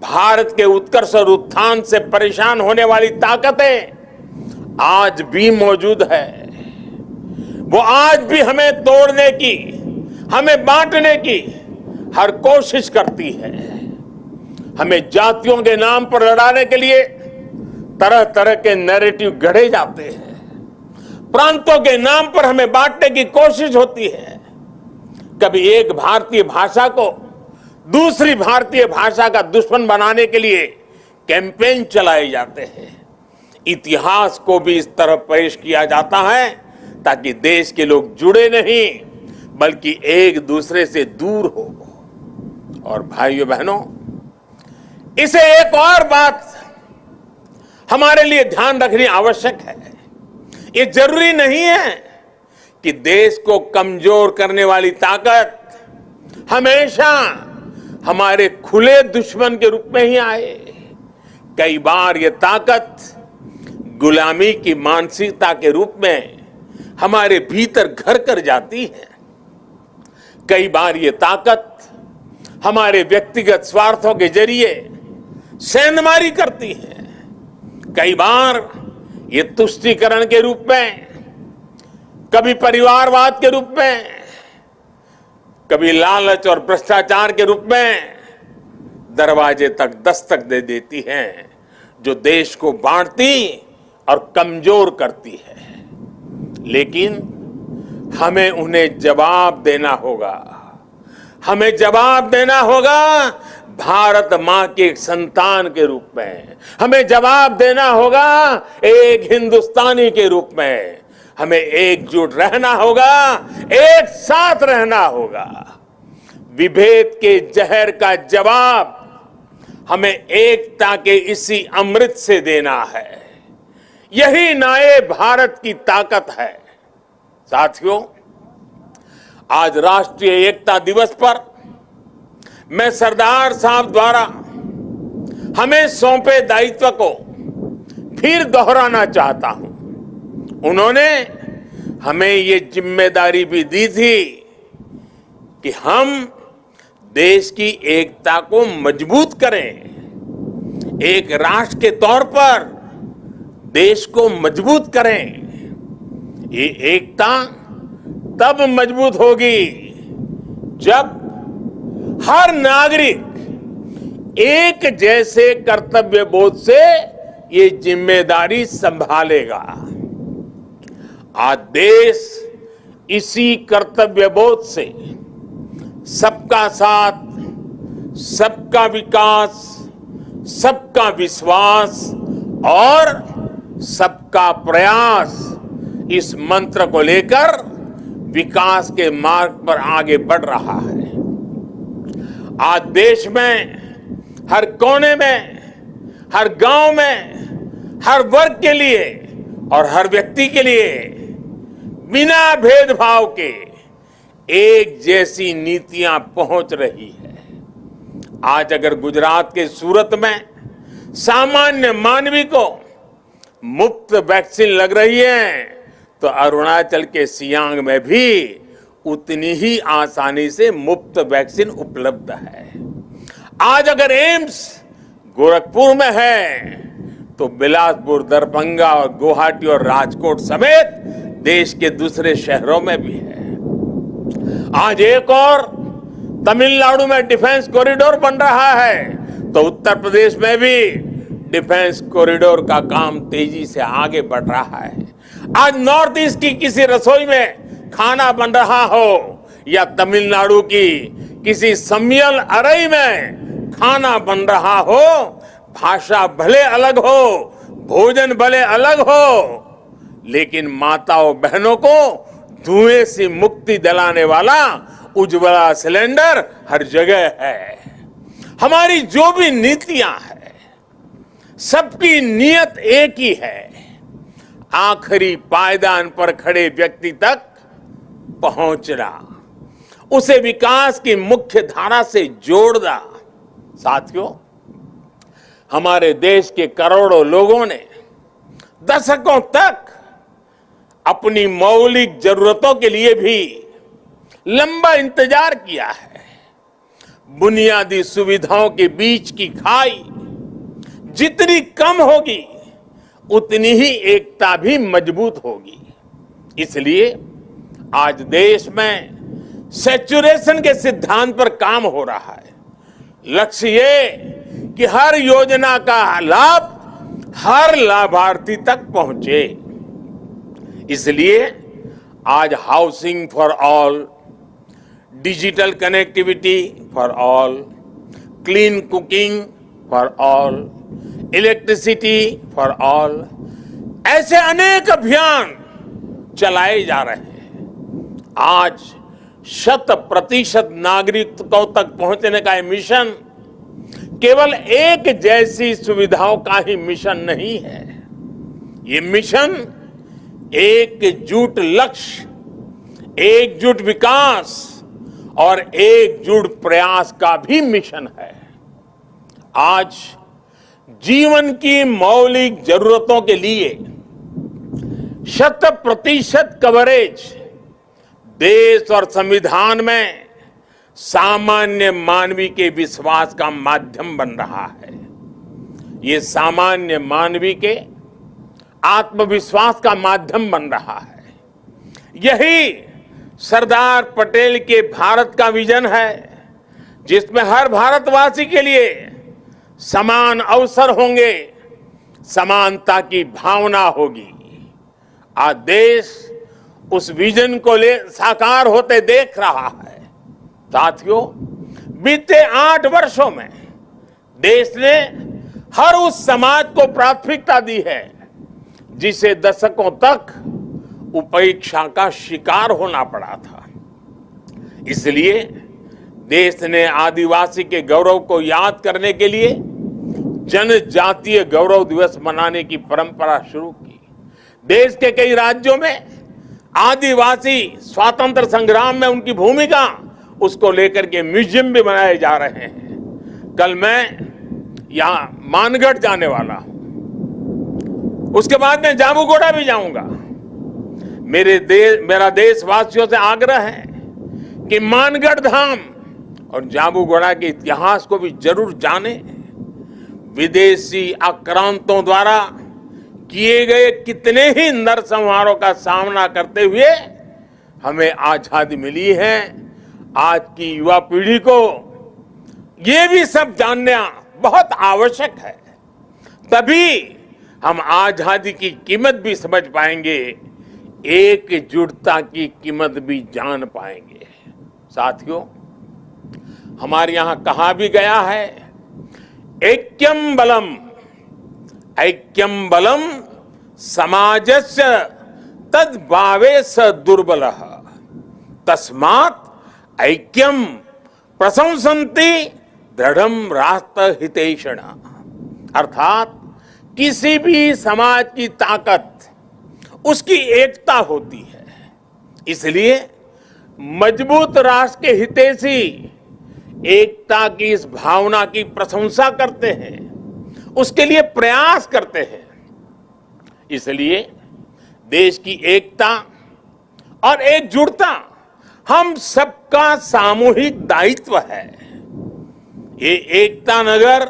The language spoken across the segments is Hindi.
भारत के उत्कर्ष और उत्थान से परेशान होने वाली ताकतें आज भी मौजूद है। वो आज भी हमें तोड़ने की, हमें बांटने की हर कोशिश करती है। हमें जातियों के नाम पर लड़ाने के लिए तरह तरह के नैरेटिव गढ़े जाते हैं। प्रांतों के नाम पर हमें बांटने की कोशिश होती है। कभी एक भारतीय भाषा को दूसरी भारतीय भाषा का दुश्मन बनाने के लिए कैंपेन चलाए जाते हैं। इतिहास को भी इस तरह पेश किया जाता है ताकि देश के लोग जुड़े नहीं बल्कि एक दूसरे से दूर हो। और भाइयों बहनों, इसे एक और बात हमारे लिए ध्यान रखनी आवश्यक है। ये जरूरी नहीं है कि देश को कमजोर करने वाली ताकत हमेशा हमारे खुले दुश्मन के रूप में ही आए। कई बार ये ताकत गुलामी की मानसिकता के रूप में हमारे भीतर घर कर जाती है। कई बार ये ताकत हमारे व्यक्तिगत स्वार्थों के जरिए सेंधमारी करती है। कई बार ये तुष्टीकरण के रूप में, कभी परिवारवाद के रूप में, कभी लालच और भ्रष्टाचार के रूप में दरवाजे तक दस्तक दे देती हैं, जो देश को बांटती और कमजोर करती है। लेकिन हमें उन्हें जवाब देना होगा। हमें जवाब देना होगा भारत मां के एक संतान के रूप में। हमें जवाब देना होगा एक हिंदुस्तानी के रूप में। हमें एकजुट रहना होगा, एक साथ रहना होगा। विभेद के जहर का जवाब हमें एकता के इसी अमृत से देना है। यही नए भारत की ताकत है। साथियों, आज राष्ट्रीय एकता दिवस पर मैं सरदार साहब द्वारा हमें सौंपे दायित्व को फिर दोहराना चाहता हूं। उन्होंने हमें ये जिम्मेदारी भी दी थी कि हम देश की एकता को मजबूत करें। एक राष्ट्र के तौर पर देश को मजबूत करें। ये एकता तब मजबूत होगी जब हर नागरिक एक जैसे कर्तव्य बोध से ये जिम्मेदारी संभालेगा। आज देश इसी कर्तव्य बोध से सबका साथ, सबका विकास, सबका विश्वास और सबका प्रयास इस मंत्र को लेकर विकास के मार्ग पर आगे बढ़ रहा है। आज देश में हर कोने में, हर गांव में, हर वर्ग के लिए और हर व्यक्ति के लिए बिना भेदभाव के एक जैसी नीतियां पहुंच रही है। आज अगर गुजरात के सूरत में सामान्य मानवी को मुफ्त वैक्सीन लग रही है, तो अरुणाचल के सियांग में भी उतनी ही आसानी से मुफ्त वैक्सीन उपलब्ध है। आज अगर एम्स गोरखपुर में है, तो बिलासपुर, दरभंगा और गुवाहाटी और राजकोट समेत देश के दूसरे शहरों में भी है। आज एक और तमिलनाडु में डिफेंस कॉरिडोर बन रहा है, तो उत्तर प्रदेश में भी डिफेंस कॉरिडोर का काम तेजी से आगे बढ़ रहा है। आज नॉर्थ ईस्ट की किसी रसोई में खाना बन रहा हो या तमिलनाडु की किसी सम्मियल अरई में खाना बन रहा हो, भाषा भले अलग हो, भोजन भले अलग हो, लेकिन माताओं बहनों को धुएं से मुक्ति दिलाने वाला उज्ज्वला सिलेंडर हर जगह है। हमारी जो भी नीतियां हैं, सबकी नियत एक ही है, आखिरी पायदान पर खड़े व्यक्ति तक पहुंचना, उसे विकास की मुख्य धारा से जोड़ना। साथियों, हमारे देश के करोड़ों लोगों ने दशकों तक अपनी मौलिक जरूरतों के लिए भी लंबा इंतजार किया है। बुनियादी सुविधाओं के बीच की खाई जितनी कम होगी उतनी ही एकता भी मजबूत होगी। इसलिए आज देश में सैचुरेशन के सिद्धांत पर काम हो रहा है। लक्ष्य ये कि हर योजना का लाभ हर लाभार्थी तक पहुंचे। इसलिए आज housing for all, digital connectivity for all, clean cooking for all, electricity for all, ऐसे अनेक अभियान चलाए जा रहे हैं। आज 100% नागरिकों तक पहुंचने का ये मिशन केवल एक जैसी सुविधाओं का ही मिशन नहीं है। ये मिशन एकजुट लक्ष्य, एकजुट विकास और एकजुट प्रयास का भी मिशन है। आज जीवन की मौलिक जरूरतों के लिए 100% कवरेज देश और संविधान में सामान्य मानवीय के विश्वास का माध्यम बन रहा है। ये सामान्य मानवीय के आत्मविश्वास का माध्यम बन रहा है। यही सरदार पटेल के भारत का विजन है, जिसमें हर भारतवासी के लिए समान अवसर होंगे, समानता की भावना होगी। आज देश उस विजन को साकार होते देख रहा है। साथियों, बीते 8 वर्षों में देश ने हर उस समाज को प्राथमिकता दी है जिसे दशकों तक उपेक्षा का शिकार होना पड़ा था। इसलिए देश ने आदिवासी के गौरव को याद करने के लिए जनजातीय गौरव दिवस मनाने की परंपरा शुरू की। देश के कई राज्यों में आदिवासी स्वातंत्र संग्राम में उनकी भूमिका, उसको लेकर के म्यूजियम भी बनाए जा रहे हैं। कल मैं यहां मानगढ़ जाने वाला हूं, उसके बाद मैं जाबूगोड़ा भी जाऊंगा। मेरा देशवासियों से आग्रह है कि मानगढ़ धाम और जाबूगोड़ा के इतिहास को भी जरूर जानें। विदेशी आक्रांतों द्वारा किए गए कितने ही नरसंहारों का सामना करते हुए हमें आजादी मिली है। आज की युवा पीढ़ी को ये भी सब जानना बहुत आवश्यक है, तभी हम आजादी की कीमत भी समझ पाएंगे, एकजुटता की कीमत भी जान पाएंगे। साथियों, हमारे यहां कहा भी गया है, ऐक्यम बलम, ऐक्यम बलम समाजस्य तद्भावे स दुर्बलः तस्मात् ऐक्यम प्रशंसन्ति दृढ़म राष्ट्र हितैषिण। अर्थात किसी भी समाज की ताकत उसकी एकता होती है। इसलिए मजबूत राष्ट्र के हितैषी एकता की इस भावना की प्रशंसा करते हैं, उसके लिए प्रयास करते हैं। इसलिए देश की एकता और एकजुटता हम सबका सामूहिक दायित्व है। ये एकता नगर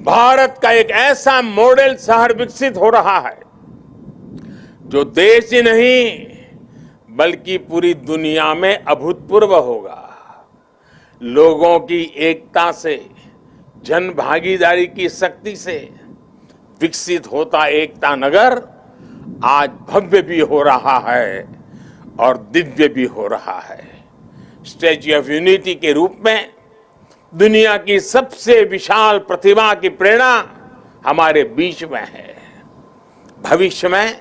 भारत का एक ऐसा मॉडल शहर विकसित हो रहा है जो देश ही नहीं बल्कि पूरी दुनिया में अभूतपूर्व होगा। लोगों की एकता से, जन भागीदारी की शक्ति से विकसित होता एकता नगर आज भव्य भी हो रहा है और दिव्य भी हो रहा है। स्टैच्यू ऑफ यूनिटी के रूप में दुनिया की सबसे विशाल प्रतिमा की प्रेरणा हमारे बीच में है। भविष्य में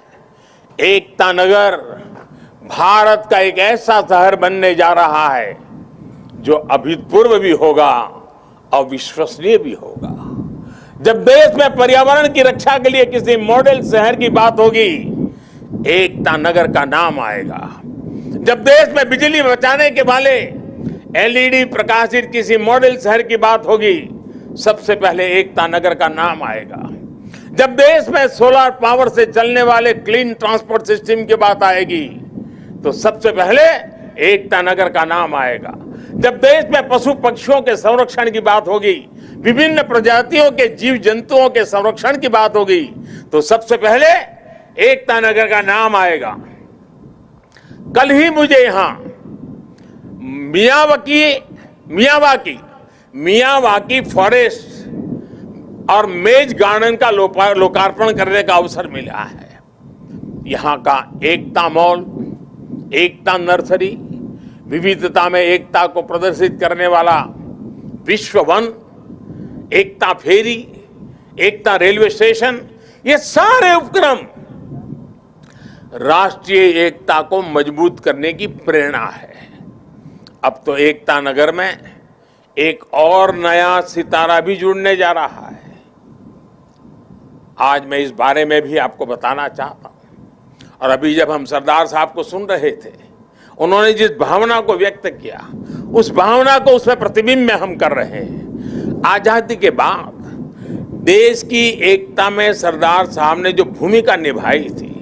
एकता नगर भारत का एक ऐसा शहर बनने जा रहा है जो अभूतपूर्व भी होगा और विश्वसनीय भी होगा। जब देश में पर्यावरण की रक्षा के लिए किसी मॉडल शहर की बात होगी, एकता नगर का नाम आएगा। जब देश में बिजली बचाने के वाले एलईडी प्रकाशित किसी मॉडल शहर की बात होगी, सबसे पहले एकता नगर का नाम आएगा। जब देश में सोलर पावर से चलने वाले क्लीन ट्रांसपोर्ट सिस्टम की बात आएगी, तो सबसे पहले एकता नगर का नाम आएगा। जब देश में पशु पक्षियों के संरक्षण की बात होगी, विभिन्न प्रजातियों के जीव जंतुओं के संरक्षण की बात होगी, तो सबसे पहले एकता नगर का नाम आएगा। कल ही मुझे यहां मियावाकी फॉरेस्ट और मेज गार्डन का लोकार्पण करने का अवसर मिला है। यहां का एकता मॉल, एकता नर्सरी, विविधता में एकता को प्रदर्शित करने वाला विश्व वन, एकता फेरी, एकता रेलवे स्टेशन, ये सारे उपक्रम राष्ट्रीय एकता को मजबूत करने की प्रेरणा है। अब तो एकता नगर में एक और नया सितारा भी जुड़ने जा रहा है। आज मैं इस बारे में भी आपको बताना चाहता हूं। और अभी जब हम सरदार साहब को सुन रहे थे, उन्होंने जिस भावना को व्यक्त किया, उस भावना को उसमें प्रतिबिंब में हम कर रहे हैं। आजादी के बाद देश की एकता में सरदार साहब ने जो भूमिका निभाई थी,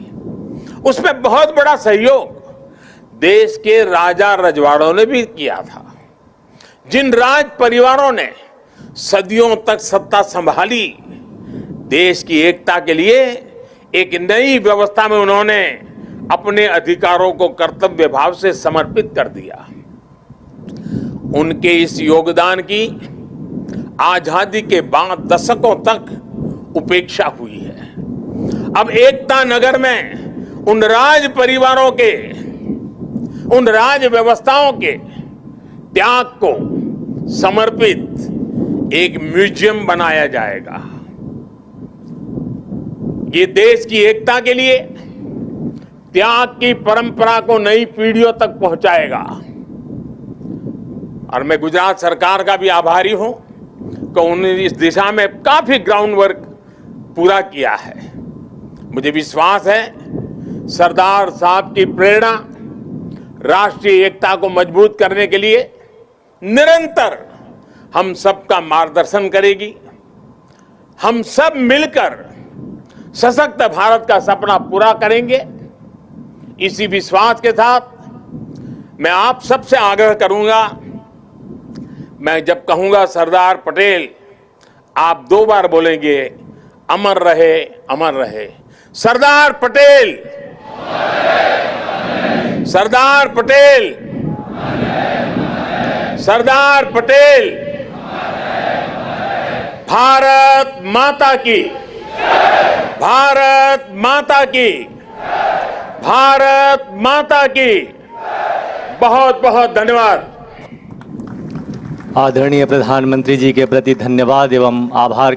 उसमें बहुत बड़ा सहयोग देश के राजा रजवाड़ों ने भी किया था। जिन राज परिवारों ने सदियों तक सत्ता संभाली, देश की एकता के लिए एक नई व्यवस्था में उन्होंने अपने अधिकारों को कर्तव्य भाव से समर्पित कर दिया। उनके इस योगदान की आजादी के बाद दशकों तक उपेक्षा हुई है। अब एकता नगर में उन राज परिवारों के, उन राज व्यवस्थाओं के त्याग को समर्पित एक म्यूजियम बनाया जाएगा। ये देश की एकता के लिए त्याग की परंपरा को नई पीढ़ियों तक पहुंचाएगा। और मैं गुजरात सरकार का भी आभारी हूं कि उन्होंने इस दिशा में काफी ग्राउंड वर्क पूरा किया है। मुझे विश्वास है सरदार साहब की प्रेरणा राष्ट्रीय एकता को मजबूत करने के लिए निरंतर हम सबका मार्गदर्शन करेगी। हम सब मिलकर सशक्त भारत का सपना पूरा करेंगे। इसी विश्वास के साथ मैं आप सबसे आग्रह करूंगा, मैं जब कहूंगा सरदार पटेल, आप 2 बार बोलेंगे, अमर रहे, अमर रहे। सरदार पटेल, सरदार पटेल, सरदार पटेल। भारत माता की, भारत माता की, भारत माता की। बहुत बहुत धन्यवाद। आदरणीय प्रधानमंत्री जी के प्रति धन्यवाद एवं आभार।